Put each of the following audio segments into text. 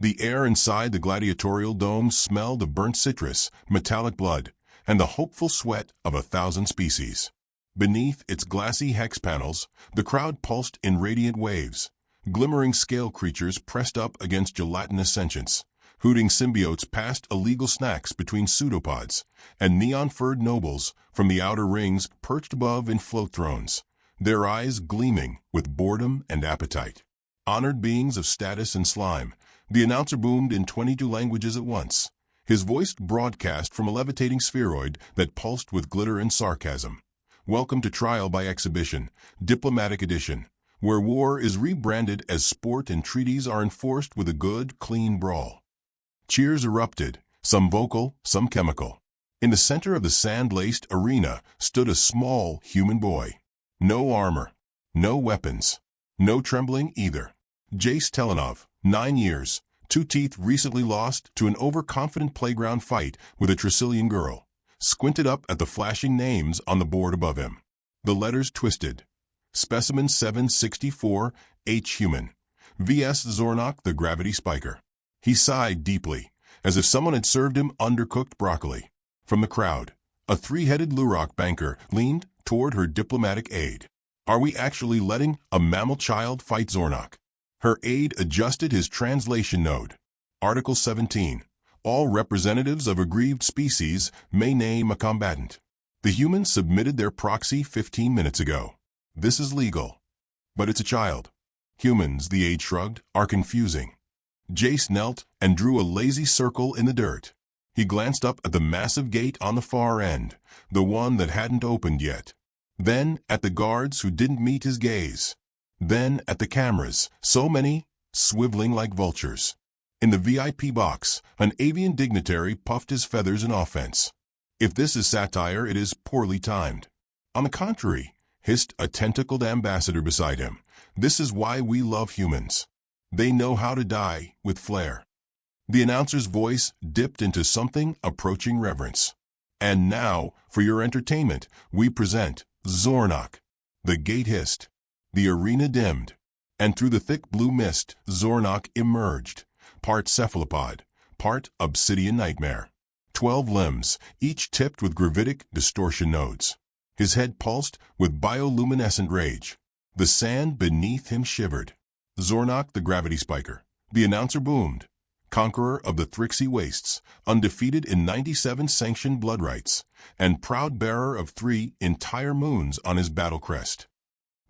The air inside the gladiatorial dome smelled of burnt citrus, metallic blood, and the hopeful sweat of 1,000 species. Beneath its glassy hex panels, the crowd pulsed in radiant waves. Glimmering scale creatures pressed up against gelatinous sentience. Hooting symbiotes passed illegal snacks between pseudopods, and neon-furred nobles from the outer rings perched above in float thrones, their eyes gleaming with boredom and appetite. Honored beings of status and slime, the announcer boomed in 22 languages at once. His voice broadcast from a levitating spheroid that pulsed with glitter and sarcasm. Welcome to Trial by Exhibition, Diplomatic Edition, where war is rebranded as sport and treaties are enforced with a good, clean brawl. Cheers erupted, some vocal, some chemical. In the center of the sand-laced arena stood a small human boy. No armor, no weapons, no trembling either. Jace Telenov, 9 years, 2 teeth recently lost to an overconfident playground fight with a Tricillian girl, squinted up at the flashing names on the board above him. The letters twisted. Specimen 764, H-Human, vs. Zornok the Gravity Spiker. He sighed deeply, as if someone had served him undercooked broccoli. From the crowd, a 3-headed Lurok banker leaned toward her diplomatic aide. Are we actually letting a mammal child fight Zornok? Her aide adjusted his translation node. Article 17. All representatives of aggrieved species may name a combatant. The humans submitted their proxy 15 minutes ago. This is legal. But it's a child. Humans, the aide shrugged, are confusing. Jace knelt and drew a lazy circle in the dirt. He glanced up at the massive gate on the far end, the one that hadn't opened yet. Then at the guards who didn't meet his gaze. Then at the cameras, so many, swiveling like vultures. In the VIP box, an avian dignitary puffed his feathers in offense. If this is satire, it is poorly timed. On the contrary, hissed a tentacled ambassador beside him, this is why we love humans. They know how to die with flair. The announcer's voice dipped into something approaching reverence. And now, for your entertainment, we present Zornok. The gate hissed. The arena dimmed. And through the thick blue mist, Zornok emerged. Part cephalopod, part obsidian nightmare. 12 limbs, each tipped with gravitic distortion nodes. His head pulsed with bioluminescent rage. The sand beneath him shivered. Zornok the Gravity Spiker. The announcer boomed. Conqueror of the Thrixie Wastes, undefeated in 97 sanctioned blood rights, and proud bearer of 3 entire moons on his battle crest.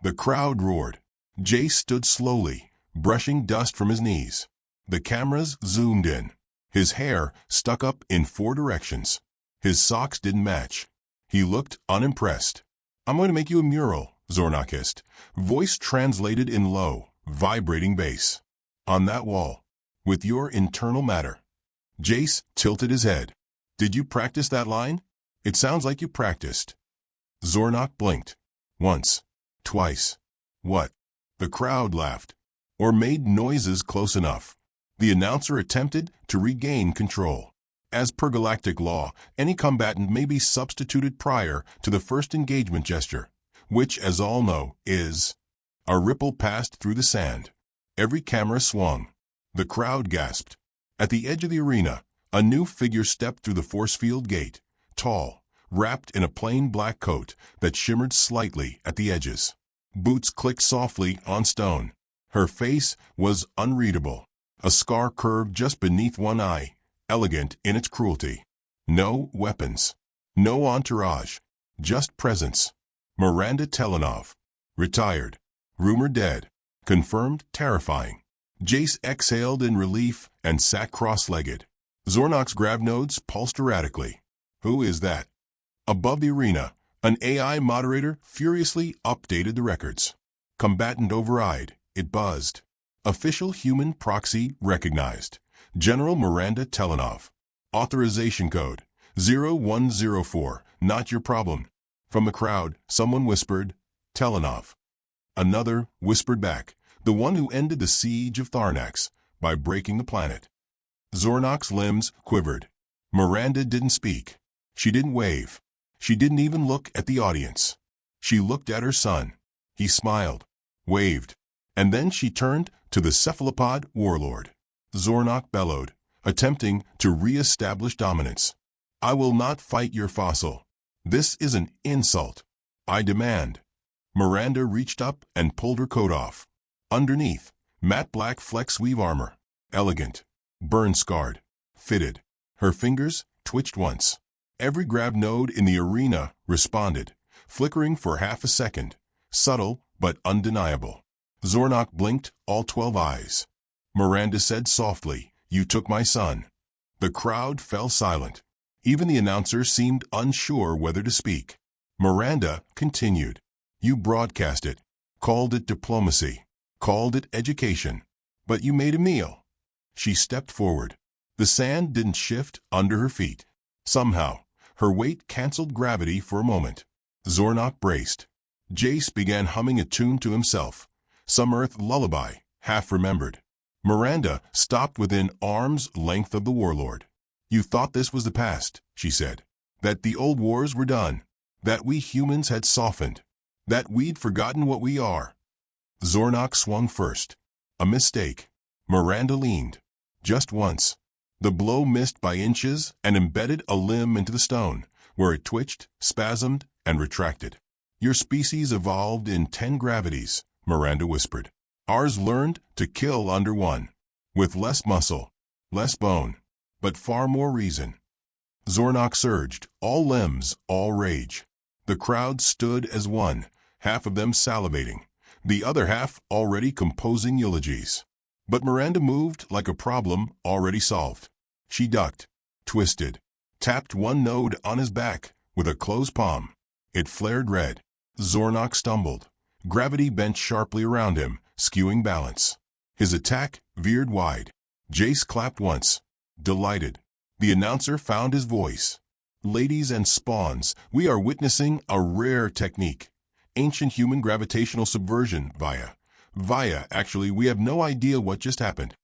The crowd roared. Jace stood slowly, brushing dust from his knees. The cameras zoomed in. His hair stuck up in 4 directions. His socks didn't match. He looked unimpressed. I'm going to make you a mural, Zornok hissed, voice translated in low, vibrating bass. On that wall. With your internal matter. Jace tilted his head. Did you practice that line? It sounds like you practiced. Zornok blinked. Once. Twice. What? The crowd laughed. Or made noises close enough. The announcer attempted to regain control. As per galactic law, any combatant may be substituted prior to the first engagement gesture, which, as all know, is... A ripple passed through the sand. Every camera swung. The crowd gasped. At the edge of the arena, a new figure stepped through the force field gate, tall, wrapped in a plain black coat that shimmered slightly at the edges. Boots clicked softly on stone. Her face was unreadable. A scar curved just beneath one eye, elegant in its cruelty. No weapons. No entourage. Just presence. Miranda Telenov. Retired. Rumor dead. Confirmed terrifying. Jace exhaled in relief and sat cross-legged. Zornok's grav nodes pulsed erratically. Who is that? Above the arena, an AI moderator furiously updated the records. Combatant override, it buzzed. Official human proxy recognized. General Miranda Telenov. Authorization code 0104, not your problem. From the crowd, someone whispered, Telenov. Another whispered back, the one who ended the siege of Tharnax by breaking the planet. Zornok's limbs quivered. Miranda didn't speak. She didn't wave. She didn't even look at the audience. She looked at her son. He smiled, waved, and then she turned to the cephalopod warlord. Zornok bellowed, attempting to re-establish dominance. I will not fight your fossil. This is an insult. I demand. Miranda reached up and pulled her coat off. Underneath, matte black flex weave armor. Elegant. Burn-scarred. Fitted. Her fingers twitched once. Every grab node in the arena responded, flickering for half a second. Subtle, but undeniable. Zornok blinked all 12 eyes. Miranda said softly, "You took my son." The crowd fell silent. Even the announcer seemed unsure whether to speak. Miranda continued, "You broadcast it, called it diplomacy, called it education, but you made him kneel." She stepped forward. The sand didn't shift under her feet. Somehow, her weight canceled gravity for a moment. Zornok braced. Jace began humming a tune to himself, some Earth lullaby, half-remembered. Miranda stopped within arm's length of the warlord. "You thought this was the past," she said. "That the old wars were done. That we humans had softened. That we'd forgotten what we are." Zornok swung first. A mistake. Miranda leaned. Just once. The blow missed by inches and embedded a limb into the stone, where it twitched, spasmed, and retracted. "Your species evolved in 10 gravities," Miranda whispered. "Ours learned to kill under 1. With less muscle, less bone, but far more reason." Zornok surged, all limbs, all rage. The crowd stood as one, half of them salivating, the other half already composing eulogies. But Miranda moved like a problem already solved. She ducked, twisted, tapped one node on his back with a closed palm. It flared red. Zornok stumbled. Gravity bent sharply around him, skewing balance. His attack veered wide. Jace clapped once. Delighted. The announcer found his voice. "Ladies and spawns, we are witnessing a rare technique. Ancient human gravitational subversion via. Actually, we have no idea what just happened."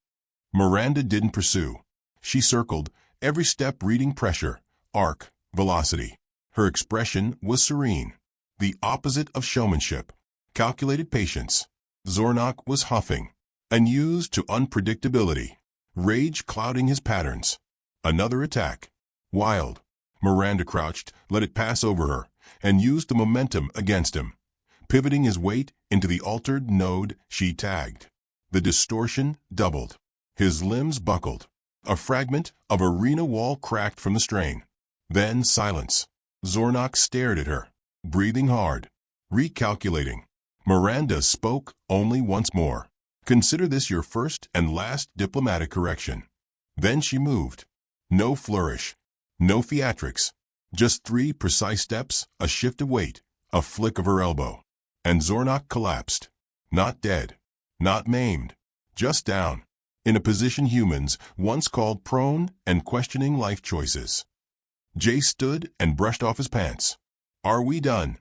Miranda didn't pursue. She circled, every step reading pressure, arc, velocity. Her expression was serene. The opposite of showmanship. Calculated patience. Zornok was huffing, unused to unpredictability. Rage clouding his patterns. Another attack. Wild. Miranda crouched, let it pass over her, and used the momentum against him, pivoting his weight into the altered node she tagged. The distortion doubled. His limbs buckled. A fragment of arena wall cracked from the strain. Then silence. Zornok stared at her, breathing hard, recalculating. Miranda spoke only once more. "Consider this your first and last diplomatic correction." Then she moved. No flourish. No theatrics. Just 3 precise steps, a shift of weight, a flick of her elbow. And Zornok collapsed. Not dead. Not maimed. Just down. In a position humans once called prone and questioning life choices. Jay stood and brushed off his pants. "Are we done?"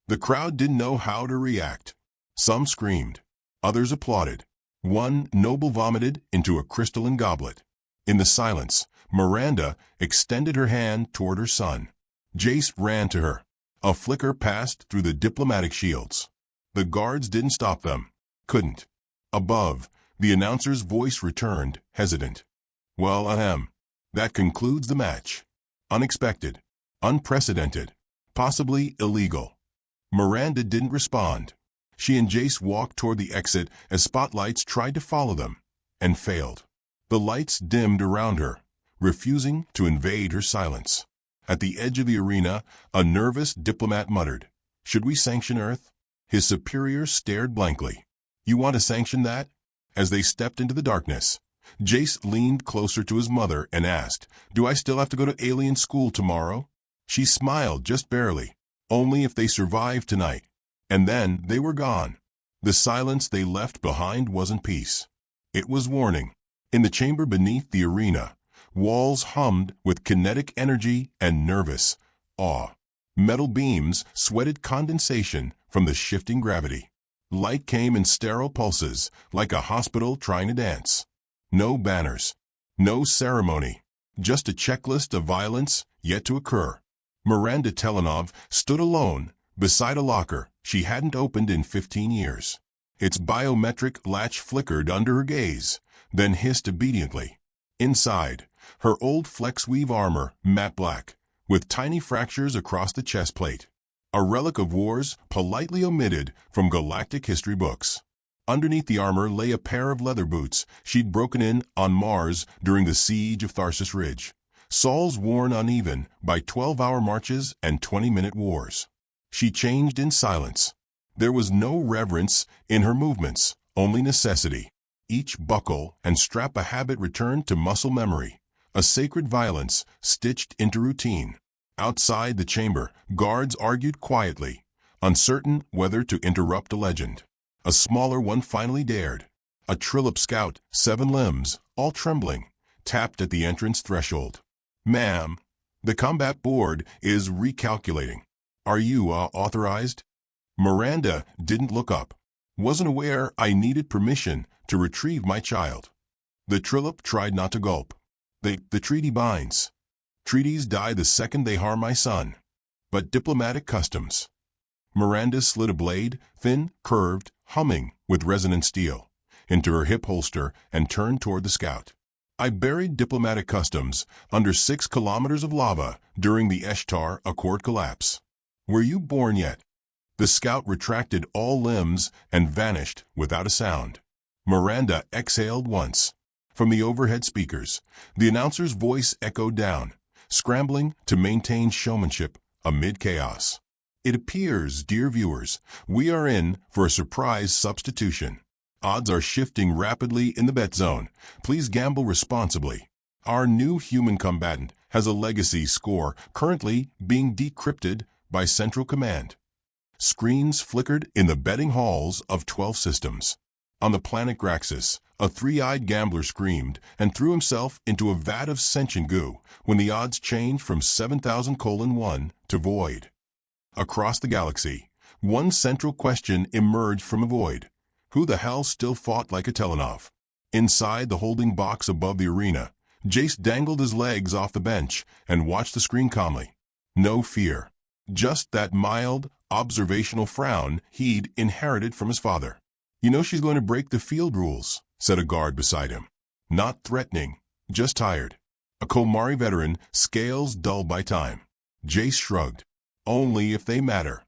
The crowd didn't know how to react. Some screamed. Others applauded. One noble vomited into a crystalline goblet. In the silence, Miranda extended her hand toward her son. Jace ran to her. A flicker passed through the diplomatic shields. The guards didn't stop them. Couldn't. Above, the announcer's voice returned, hesitant. "Well, that concludes the match. Unexpected. Unprecedented. Possibly illegal." Miranda didn't respond. She and Jace walked toward the exit as spotlights tried to follow them, and failed. The lights dimmed around her, refusing to invade her silence. At the edge of the arena, a nervous diplomat muttered, "Should we sanction Earth?" His superior stared blankly. "You want to sanction that?" As they stepped into the darkness, Jace leaned closer to his mother and asked, "Do I still have to go to alien school tomorrow?" She smiled just barely. "Only if they survive tonight." And then they were gone. The silence they left behind wasn't peace. It was warning. In the chamber beneath the arena, walls hummed with kinetic energy and nervous awe. Metal beams sweated condensation from the shifting gravity. Light came in sterile pulses, like a hospital trying to dance. No banners. No ceremony. Just a checklist of violence yet to occur. Miranda Telenov stood alone beside a locker she hadn't opened in 15 years. Its biometric latch flickered under her gaze, then hissed obediently. Inside, her old flex-weave armor, matte black, with tiny fractures across the chest plate. A relic of wars politely omitted from galactic history books. Underneath the armor lay a pair of leather boots she'd broken in on Mars during the siege of Tharsis Ridge. Soles worn uneven by 12-hour marches and 20-minute wars. She changed in silence. There was no reverence in her movements, only necessity. Each buckle and strap a habit returned to muscle memory, a sacred violence stitched into routine. Outside the chamber, guards argued quietly, uncertain whether to interrupt a legend. A smaller one finally dared. A Trillip scout, 7 limbs, all trembling, tapped at the entrance threshold. "Ma'am, the combat board is recalculating. Are you authorized?" Miranda didn't look up. "Wasn't aware I needed permission to retrieve my child." The Trillip tried not to gulp. The treaty binds. Treaties die the second they harm my son. But diplomatic customs." Miranda slid a blade, thin, curved, humming with resonant steel, into her hip holster and turned toward the scout. "I buried diplomatic customs under 6 kilometers of lava during the Eshtar Accord collapse. Were you born yet?" The scout retracted all limbs and vanished without a sound. Miranda exhaled once. From the overhead speakers, the announcer's voice echoed down, scrambling to maintain showmanship amid chaos. "It appears, dear viewers, we are in for a surprise substitution. Odds are shifting rapidly in the bet zone. Please gamble responsibly. Our new human combatant has a legacy score currently being decrypted by Central Command." Screens flickered in the betting halls of 12 systems. On the planet Graxis, a 3-eyed gambler screamed and threw himself into a vat of sentient goo when the odds changed from 7,000:1 to void. Across the galaxy, one central question emerged from a void. Who the hell still fought like a Telenov? Inside the holding box above the arena, Jace dangled his legs off the bench and watched the screen calmly. No fear. Just that mild, observational frown he'd inherited from his father. "You know she's going to break the field rules," said a guard beside him. Not threatening, just tired. A Komari veteran, scales dull by time. Jace shrugged. "Only if they matter."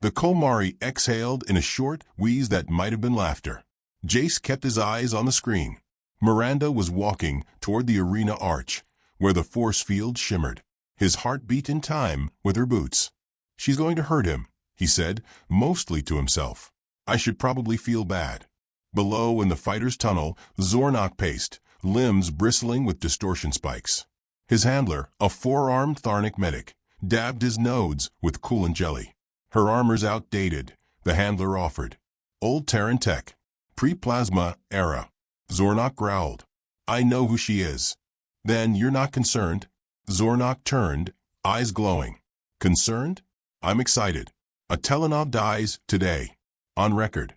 The Komari exhaled in a short wheeze that might have been laughter. Jace kept his eyes on the screen. Miranda was walking toward the arena arch, where the force field shimmered. His heart beat in time with her boots. "She's going to hurt him," he said, mostly to himself. "I should probably feel bad." Below in the fighter's tunnel, Zornok paced, limbs bristling with distortion spikes. His handler, a 4-armed Tharnic medic, dabbed his nodes with coolant jelly. "Her armor's outdated," the handler offered. "Old Terran tech. Pre-plasma era." Zornok growled. "I know who she is." "Then you're not concerned?" Zornok turned, eyes glowing. "Concerned? I'm excited. A Telenov dies today. On record."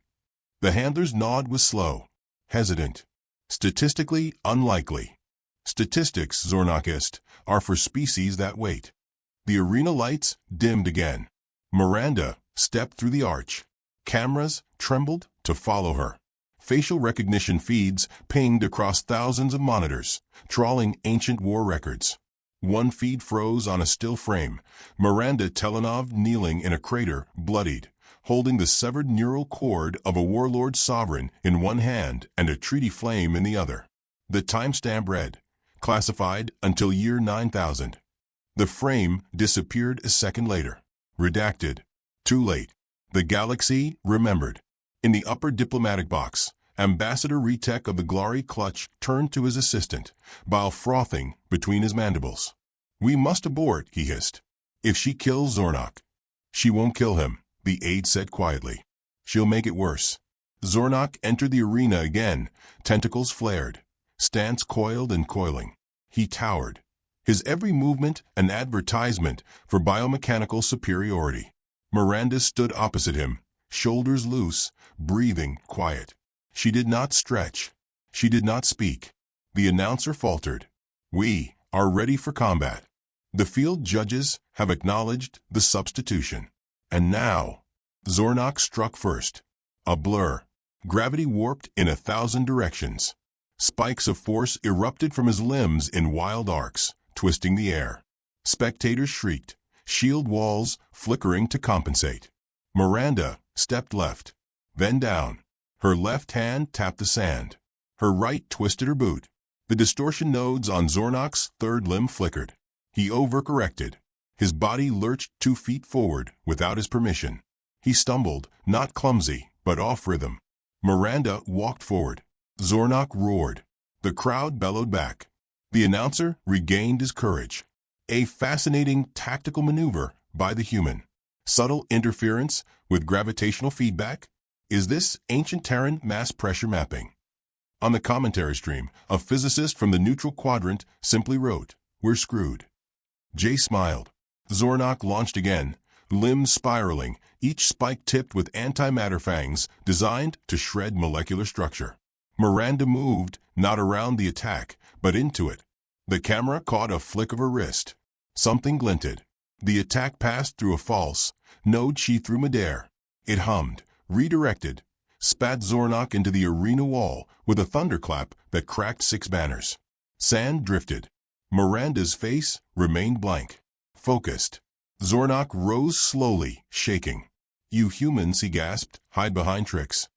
The handler's nod was slow, hesitant. "Statistically unlikely." "Statistics," Zornok hissed, "are for species that wait." The arena lights dimmed again. Miranda stepped through the arch. Cameras trembled to follow her. Facial recognition feeds pinged across thousands of monitors, trawling ancient war records. One feed froze on a still frame. Miranda Telenov kneeling in a crater, bloodied, holding the severed neural cord of a warlord sovereign in one hand and a treaty flame in the other. The timestamp read, "Classified until year 9000. The frame disappeared a second later. Redacted. Too late. The galaxy remembered. In the upper diplomatic box, Ambassador Retek of the Glari Clutch turned to his assistant, bile frothing between his mandibles. "We must abort," he hissed. "If she kills Zornok." "She won't kill him," the aide said quietly. "She'll make it worse." Zornok entered the arena again, tentacles flared, stance coiled and coiling. He towered, his every movement an advertisement for biomechanical superiority. Miranda stood opposite him, shoulders loose, breathing quiet. She did not stretch. She did not speak. The announcer faltered. "We are ready for combat. The field judges have acknowledged the substitution." And now, Zornok struck first. A blur. Gravity warped in 1,000 directions. Spikes of force erupted from his limbs in wild arcs, twisting the air. Spectators shrieked, shield walls flickering to compensate. Miranda stepped left, then down. Her left hand tapped the sand. Her right twisted her boot. The distortion nodes on Zornok's third limb flickered. He overcorrected. His body lurched 2 feet forward without his permission. He stumbled, not clumsy, but off rhythm. Miranda walked forward. Zornok roared. The crowd bellowed back. The announcer regained his courage. A fascinating tactical maneuver by the human. Subtle interference with gravitational feedback? Is this ancient Terran mass pressure mapping? On the commentary stream, a physicist from the neutral quadrant simply wrote, "We're screwed." Jay smiled. Zornok launched again, limbs spiraling, each spike tipped with antimatter fangs designed to shred molecular structure. Miranda moved, not around the attack, but into it. The camera caught a flick of her wrist. Something glinted. The attack passed through a false node she threw midair. It hummed, redirected, spat Zornok into the arena wall with a thunderclap that cracked 6 banners. Sand drifted. Miranda's face remained blank, focused. Zornok rose slowly, shaking. "You humans," he gasped, "hide behind tricks."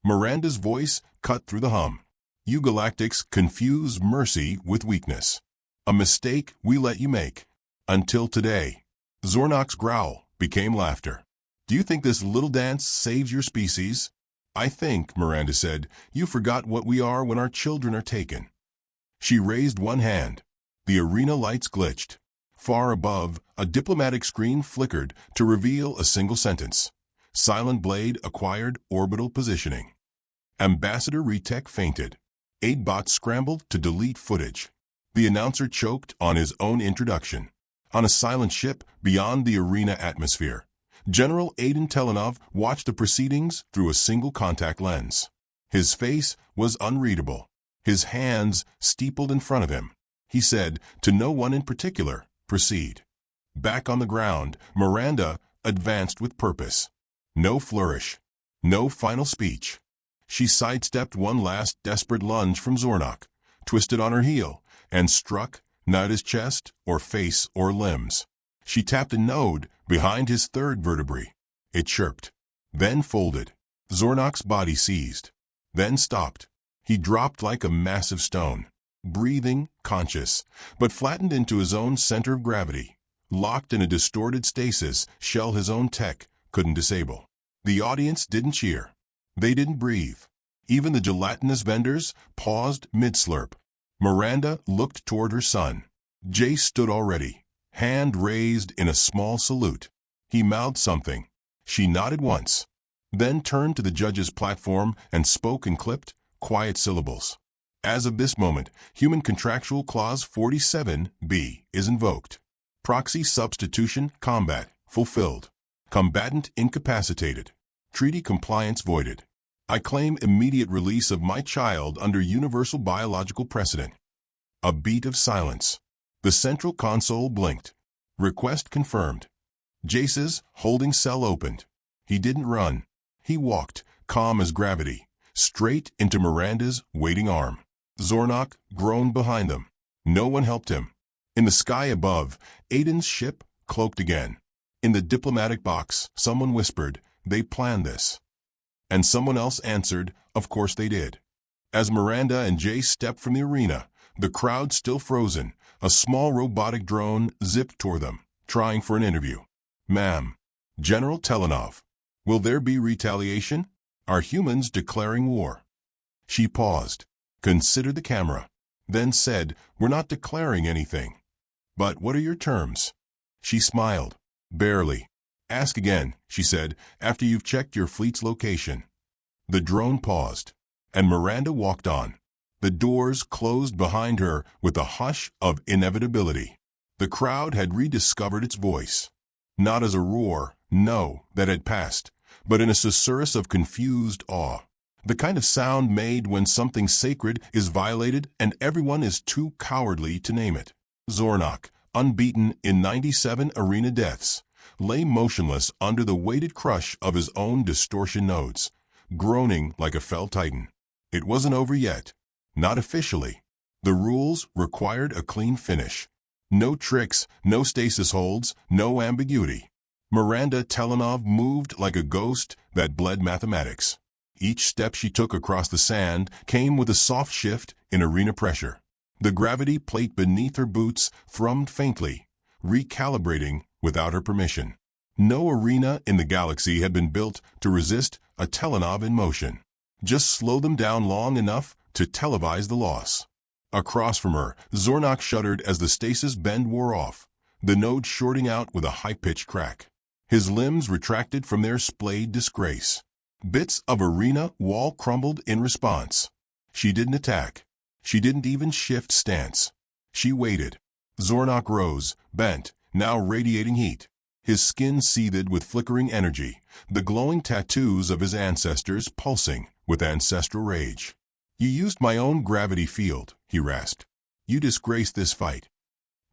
Miranda's voice cut through the hum. "You galactics confuse mercy with weakness. A mistake we let you make. Until today." Zornok's growl became laughter. "Do you think this little dance saves your species?" "I think," Miranda said, "you forgot what we are when our children are taken." She raised one hand. The arena lights glitched. Far above, a diplomatic screen flickered to reveal a single sentence. Silent Blade acquired orbital positioning. Ambassador Retek fainted. 8 bots scrambled to delete footage. The announcer choked on his own introduction. On a silent ship beyond the arena atmosphere, General Aiden Telenov watched the proceedings through a single contact lens. His face was unreadable. His hands steepled in front of him. He said, to no one in particular, "Proceed." Back on the ground, Miranda advanced with purpose. No flourish. No final speech. She sidestepped one last desperate lunge from Zornok, twisted on her heel, and struck, not his chest or face or limbs. She tapped a node behind his third vertebrae. It chirped, then folded. Zornok's body seized, then stopped. He dropped like a massive stone, breathing, conscious, but flattened into his own center of gravity, locked in a distorted stasis shell his own tech couldn't disable. The audience didn't cheer. They didn't breathe. Even the gelatinous vendors paused mid-slurp. Miranda looked toward her son. Jay stood already, hand raised in a small salute. He mouthed something. She nodded once, then turned to the judge's platform and spoke in clipped, quiet syllables. As of this moment, Human Contractual Clause 47B is invoked. Proxy substitution combat fulfilled. Combatant incapacitated. Treaty compliance voided. I claim immediate release of my child under universal biological precedent. A beat of silence. The central console blinked. Request confirmed. Jace's holding cell opened. He didn't run. He walked, calm as gravity, straight into Miranda's waiting arm. Zornok groaned behind them. No one helped him. In the sky above, Aiden's ship cloaked again. In the diplomatic box, someone whispered, "They planned this." And someone else answered, "Of course they did." As Miranda and Jay stepped from the arena, the crowd still frozen, a small robotic drone zipped toward them, trying for an interview. "Ma'am, General Telenov, will there be retaliation? Are humans declaring war?" She paused, considered the camera, then said, "We're not declaring anything." "But what are your terms?" She smiled. "Barely. Ask again," she said, "after you've checked your fleet's location." The drone paused, and Miranda walked on. The doors closed behind her with a hush of inevitability. The crowd had rediscovered its voice. Not as a roar, no, that had passed, but in a susurrus of confused awe. The kind of sound made when something sacred is violated and everyone is too cowardly to name it. Zornok, unbeaten in 97 arena deaths, lay motionless under the weighted crush of his own distortion nodes, groaning like a fell titan. It wasn't over yet. Not officially. The rules required a clean finish. No tricks, no stasis holds, no ambiguity. Miranda Telenov moved like a ghost that bled mathematics. Each step she took across the sand came with a soft shift in arena pressure. The gravity plate beneath her boots thrummed faintly, recalibrating without her permission. No arena in the galaxy had been built to resist a Telenov in motion. Just slow them down long enough to televise the loss. Across from her, Zornok shuddered as the stasis bend wore off, the node shorting out with a high-pitched crack. His limbs retracted from their splayed disgrace. Bits of arena wall crumbled in response. She didn't attack. She didn't even shift stance. She waited. Zornok rose, bent, now radiating heat. His skin seethed with flickering energy, the glowing tattoos of his ancestors pulsing with ancestral rage. "You used my own gravity field," he rasped. "You disgraced this fight."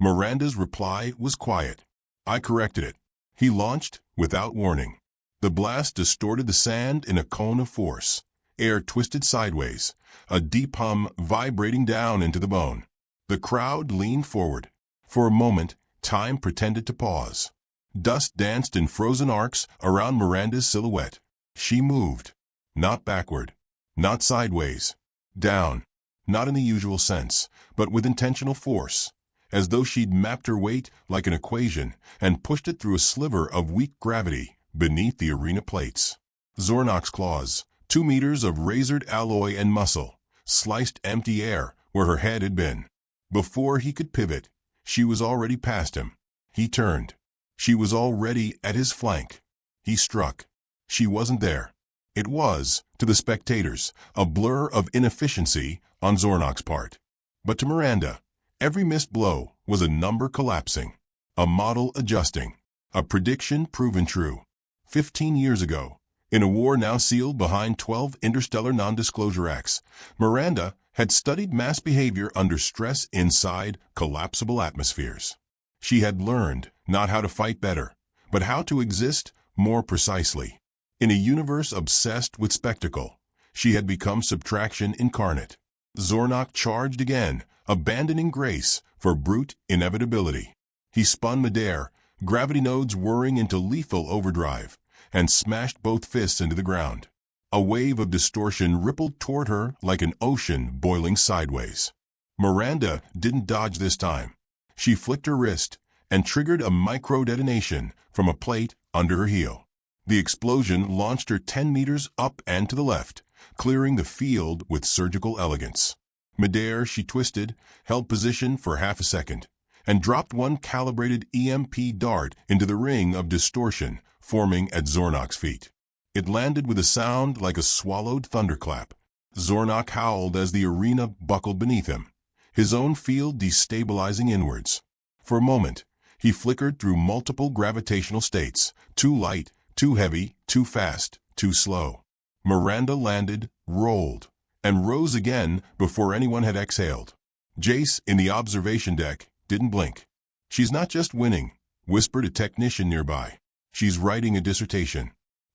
Miranda's reply was quiet. "I corrected it." He launched without warning. The blast distorted the sand in a cone of force. Air twisted sideways, a deep hum vibrating down into the bone. The crowd leaned forward. For a moment, time pretended to pause. Dust danced in frozen arcs around Miranda's silhouette. She moved. Not backward. Not sideways. Down. Not in the usual sense, but with intentional force, as though she'd mapped her weight like an equation and pushed it through a sliver of weak gravity beneath the arena plates. Zornok's claws, 2 meters of razored alloy and muscle, sliced empty air where her head had been. Before he could pivot, she was already past him. He turned. She was already at his flank. He struck. She wasn't there. It was, to the spectators, a blur of inefficiency on Zornok's part. But to Miranda, every missed blow was a number collapsing, a model adjusting, a prediction proven true. 15 years ago, in a war now sealed behind 12 interstellar non-disclosure acts, Miranda had studied mass behavior under stress inside collapsible atmospheres. She had learned not how to fight better, but how to exist more precisely. In a universe obsessed with spectacle, she had become subtraction incarnate. Zornok charged again, abandoning grace for brute inevitability. He spun midair, gravity nodes whirring into lethal overdrive, and smashed both fists into the ground. A wave of distortion rippled toward her like an ocean boiling sideways. Miranda didn't dodge this time. She flicked her wrist and triggered a micro-detonation from a plate under her heel. The explosion launched her 10 meters up and to the left, clearing the field with surgical elegance. Midair, she twisted, held position for half a second, and dropped one calibrated EMP dart into the ring of distortion forming at Zornok's feet. It landed with a sound like a swallowed thunderclap. Zornok howled as the arena buckled beneath him, his own field destabilizing inwards. For a moment, he flickered through multiple gravitational states, too light, too heavy, too fast, too slow. Miranda landed, rolled, and rose again before anyone had exhaled. Jace, in the observation deck, didn't blink. "She's not just winning," whispered a technician nearby. "She's writing a dissertation."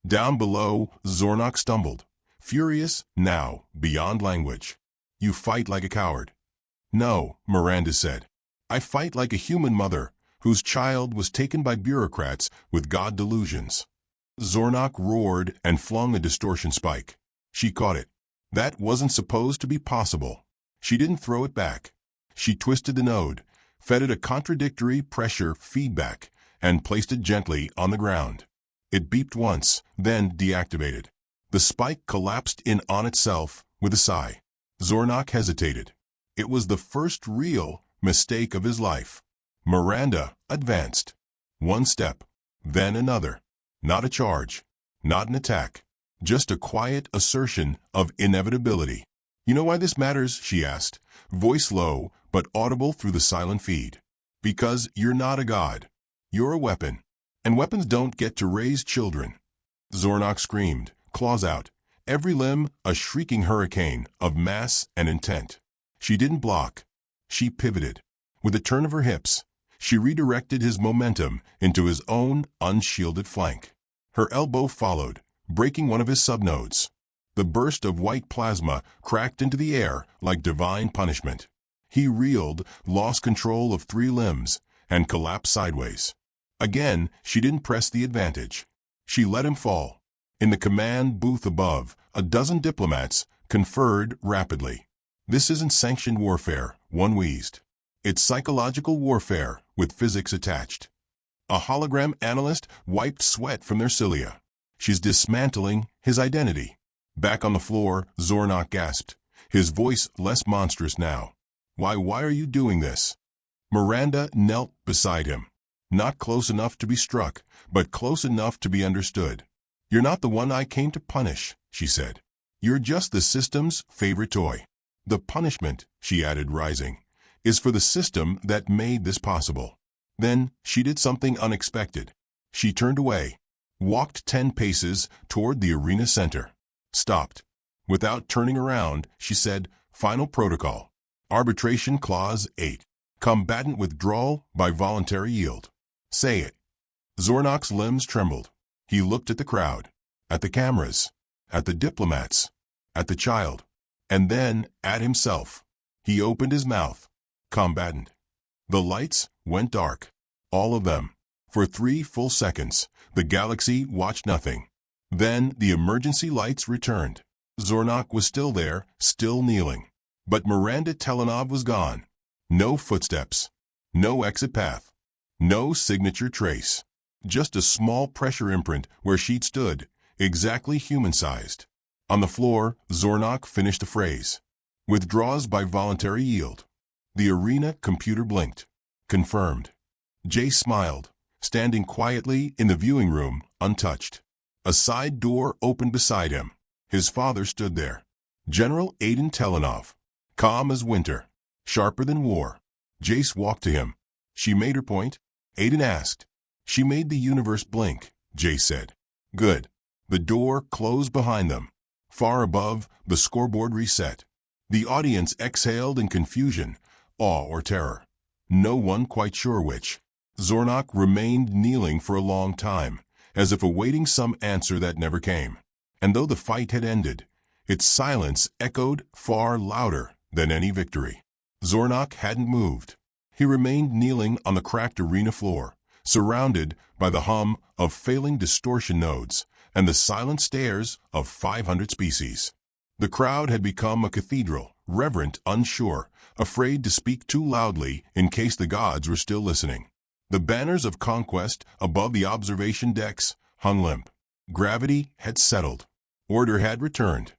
Down below, Zornok stumbled, furious now beyond language. "You fight like a coward." "No," Miranda said. "I fight like a human mother whose child was taken by bureaucrats with God delusions." Zornok roared and flung a distortion spike. She caught it. That wasn't supposed to be possible. She didn't throw it back. She twisted the node, fed it a contradictory pressure feedback, and placed it gently on the ground. It beeped once, then deactivated. The spike collapsed in on itself with a sigh. Zornok hesitated. It was the first real mistake of his life. Miranda advanced. One step, then another. Not a charge, not an attack, just a quiet assertion of inevitability. "You know why this matters?" she asked, voice low but audible through the silent feed. "Because you're not a god. You're a weapon, and weapons don't get to raise children." Zornok screamed, claws out, every limb a shrieking hurricane of mass and intent. She didn't block. She pivoted. With a turn of her hips, she redirected his momentum into his own unshielded flank. Her elbow followed, breaking one of his subnodes. The burst of white plasma cracked into the air like divine punishment. He reeled, lost control of 3 limbs, and collapsed sideways. Again, she didn't press the advantage. She let him fall. In the command booth above, a dozen diplomats conferred rapidly. "This isn't sanctioned warfare," one wheezed. "It's psychological warfare with physics attached." A hologram analyst wiped sweat from their cilia. "She's dismantling his identity." Back on the floor, Zornok gasped, his voice less monstrous now. Why are you doing this?" Miranda knelt beside him. Not close enough to be struck, but close enough to be understood. "You're not the one I came to punish," she said. "You're just the system's favorite toy. The punishment," she added, rising, "is for the system that made this possible." Then she did something unexpected. She turned away, walked 10 paces toward the arena center, stopped. Without turning around, she said, "Final protocol. Arbitration Clause 8. Combatant withdrawal by voluntary yield." "Say it." Zornok's limbs trembled. He looked at the crowd, at the cameras, at the diplomats, at the child, and then at himself. He opened his mouth. "Combatant." The lights went dark. All of them. For 3 full seconds, the galaxy watched nothing. Then the emergency lights returned. Zornok was still there, still kneeling. But Miranda Telenov was gone. No footsteps. No exit path. No signature trace. Just a small pressure imprint where she'd stood, exactly human-sized. On the floor, Zornok finished the phrase. "Withdraws by voluntary yield." The arena computer blinked. Confirmed. Jay smiled, standing quietly in the viewing room, untouched. A side door opened beside him. His father stood there. General Aiden Telenov. Calm as winter. Sharper than war. Jace walked to him. "She made her point?" Aiden asked. "She made the universe blink," Jace said. "Good." The door closed behind them. Far above, the scoreboard reset. The audience exhaled in confusion, awe or terror. No one quite sure which. Zornok remained kneeling for a long time, as if awaiting some answer that never came. And though the fight had ended, its silence echoed far louder than any victory. Zornok hadn't moved. He remained kneeling on the cracked arena floor, surrounded by the hum of failing distortion nodes and the silent stares of 500 species. The crowd had become a cathedral, reverent, unsure, afraid to speak too loudly in case the gods were still listening. The banners of conquest above the observation decks hung limp. Gravity had settled. Order had returned.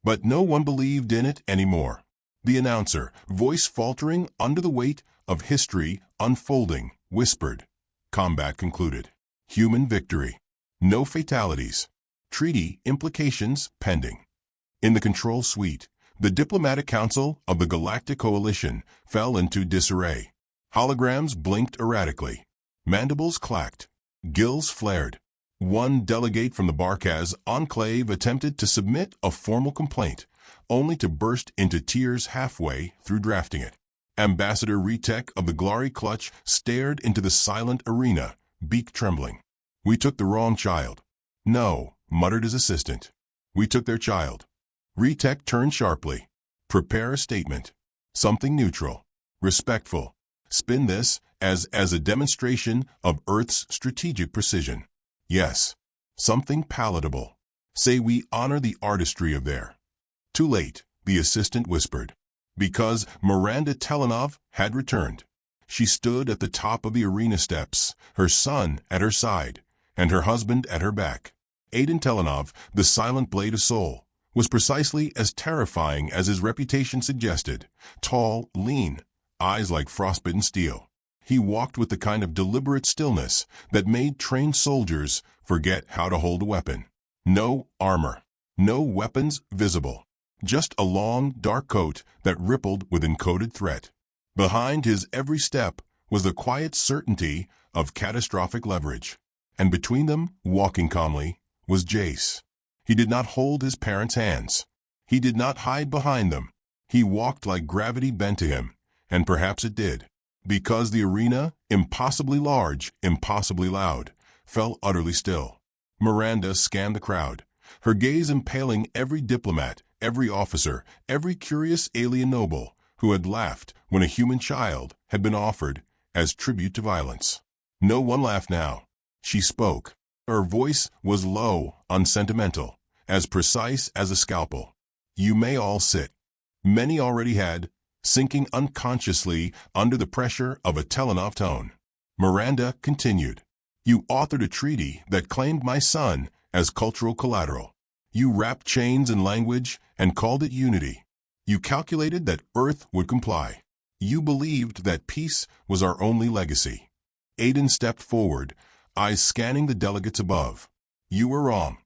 But no one believed in it anymore. The announcer, voice faltering under the weight of history unfolding, whispered, "Combat concluded. Human victory. No fatalities. Treaty implications pending." In the control suite, the diplomatic council of the Galactic Coalition fell into disarray. Holograms blinked erratically. Mandibles clacked. Gills flared. One delegate from the Barkaz enclave attempted to submit a formal complaint, only to burst into tears halfway through drafting it. Ambassador Retek of the Glari Clutch stared into the silent arena, beak trembling. "We took the wrong child." "No," muttered his assistant. "We took their child." Retek turned sharply. "Prepare a statement. Something neutral. Respectful. Spin this as a demonstration of Earth's strategic precision. Yes. Something palatable. Say we honor the artistry of their." "Too late," the assistant whispered. Because Miranda Telenov had returned. She stood at the top of the arena steps, her son at her side, and her husband at her back. Aiden Telenov, the silent blade of soul, was precisely as terrifying as his reputation suggested. Tall, lean, eyes like frostbitten steel. He walked with the kind of deliberate stillness that made trained soldiers forget how to hold a weapon. No armor. No weapons visible. Just a long, dark coat that rippled with encoded threat. Behind his every step was the quiet certainty of catastrophic leverage. And between them, walking calmly, was Jace. He did not hold his parents' hands. He did not hide behind them. He walked like gravity bent to him, and perhaps it did. Because the arena, impossibly large, impossibly loud, fell utterly still. Miranda scanned the crowd, her gaze impaling every diplomat, every officer, every curious alien noble who had laughed when a human child had been offered as tribute to violence. No one laughed now. She spoke. Her voice was low, unsentimental, as precise as a scalpel. You may all sit. Many already had, sinking unconsciously under the pressure of a Telenov tone. Miranda continued. You authored a treaty that claimed my son as cultural collateral. You wrapped chains in language and called it unity. You calculated that Earth would comply. You believed that peace was our only legacy. Aiden stepped forward, eyes scanning the delegates above. You were wrong.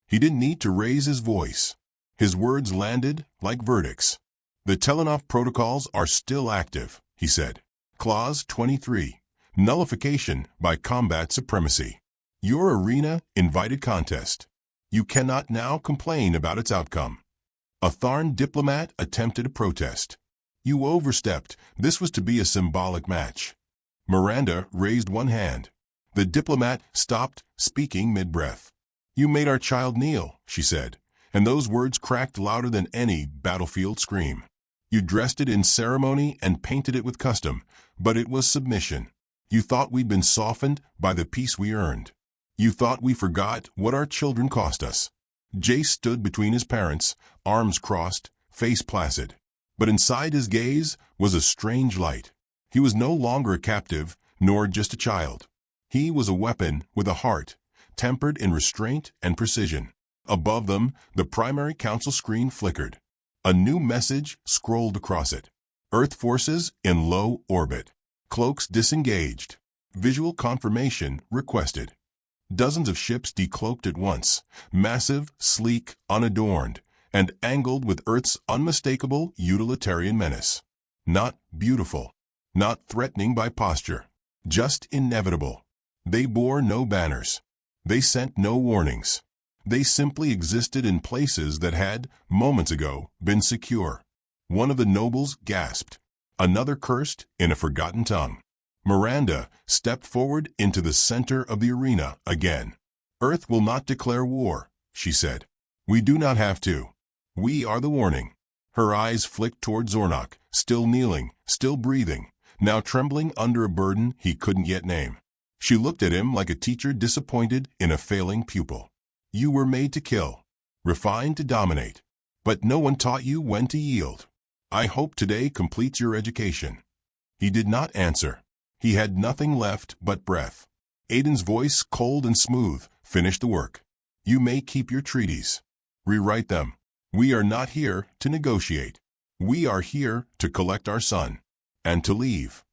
He didn't need to raise his voice. His words landed like verdicts. The Telenov protocols are still active, he said. Clause 23. Nullification by combat supremacy. Your arena invited contest. You cannot now complain about its outcome. A Tharn diplomat attempted a protest. You overstepped. This was to be a symbolic match. Miranda raised one hand. The diplomat stopped, speaking mid-breath. You made our child kneel, she said, and those words cracked louder than any battlefield scream. You dressed it in ceremony and painted it with custom, but it was submission. You thought we'd been softened by the peace we earned. You thought we forgot what our children cost us. Jace stood between his parents, arms crossed, face placid. But inside his gaze was a strange light. He was no longer a captive, nor just a child. He was a weapon with a heart, tempered in restraint and precision. Above them, the primary council screen flickered. A new message scrolled across it. Earth forces in low orbit. Cloaks disengaged. Visual confirmation requested. Dozens of ships decloaked at once, massive, sleek, unadorned, and angled with Earth's unmistakable utilitarian menace. Not beautiful, not threatening by posture, just inevitable. They bore no banners. They sent no warnings. They simply existed in places that had, moments ago, been secure. One of the nobles gasped. Another cursed in a forgotten tongue. Miranda stepped forward into the center of the arena again. Earth will not declare war, she said. We do not have to. We are the warning. Her eyes flicked toward Zornok, still kneeling, still breathing, now trembling under a burden he couldn't yet name. She looked at him like a teacher disappointed in a failing pupil. You were made to kill, refined to dominate, but no one taught you when to yield. I hope today completes your education. He did not answer. He had nothing left but breath. Aiden's voice, cold and smooth, finished the work. You may keep your treaties. Rewrite them. We are not here to negotiate. We are here to collect our son. And to leave.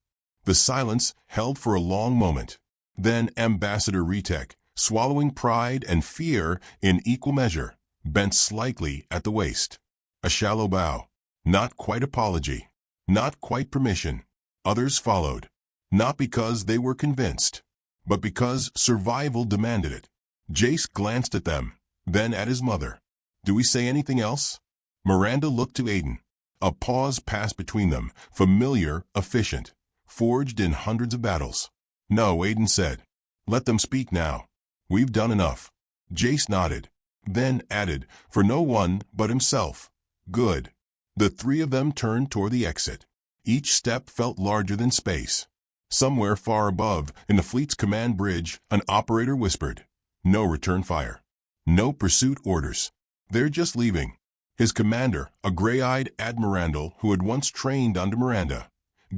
The silence held for a long moment. Then Ambassador Retek, swallowing pride and fear in equal measure, bent slightly at the waist. A shallow bow. Not quite apology. Not quite permission. Others followed. Not because they were convinced, but because survival demanded it. Jace glanced at them, then at his mother. Do we say anything else? Miranda looked to Aiden. A pause passed between them, familiar, efficient, forged in hundreds of battles. No, Aiden said. Let them speak now. We've done enough. Jace nodded, then added, for no one but himself. Good. The three of them turned toward the exit. Each step felt larger than space. Somewhere far above, in the fleet's command bridge, an operator whispered, no return fire. No pursuit orders. They're just leaving. His commander, a gray-eyed admiral who had once trained under Miranda,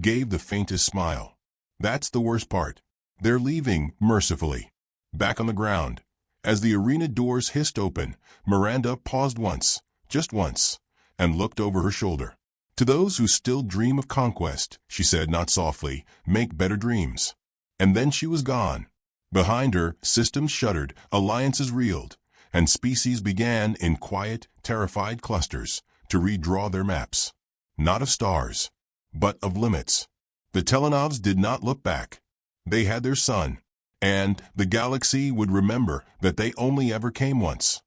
gave the faintest smile. That's the worst part. They're leaving, mercifully. Back on the ground. As the arena doors hissed open, Miranda paused once, just once, and looked over her shoulder. To those who still dream of conquest, she said not softly, make better dreams. And then she was gone. Behind her, systems shuddered, alliances reeled, and species began in quiet, terrified clusters to redraw their maps. Not of stars, but of limits. The Telenovs did not look back. They had their son, and the galaxy would remember that they only ever came once.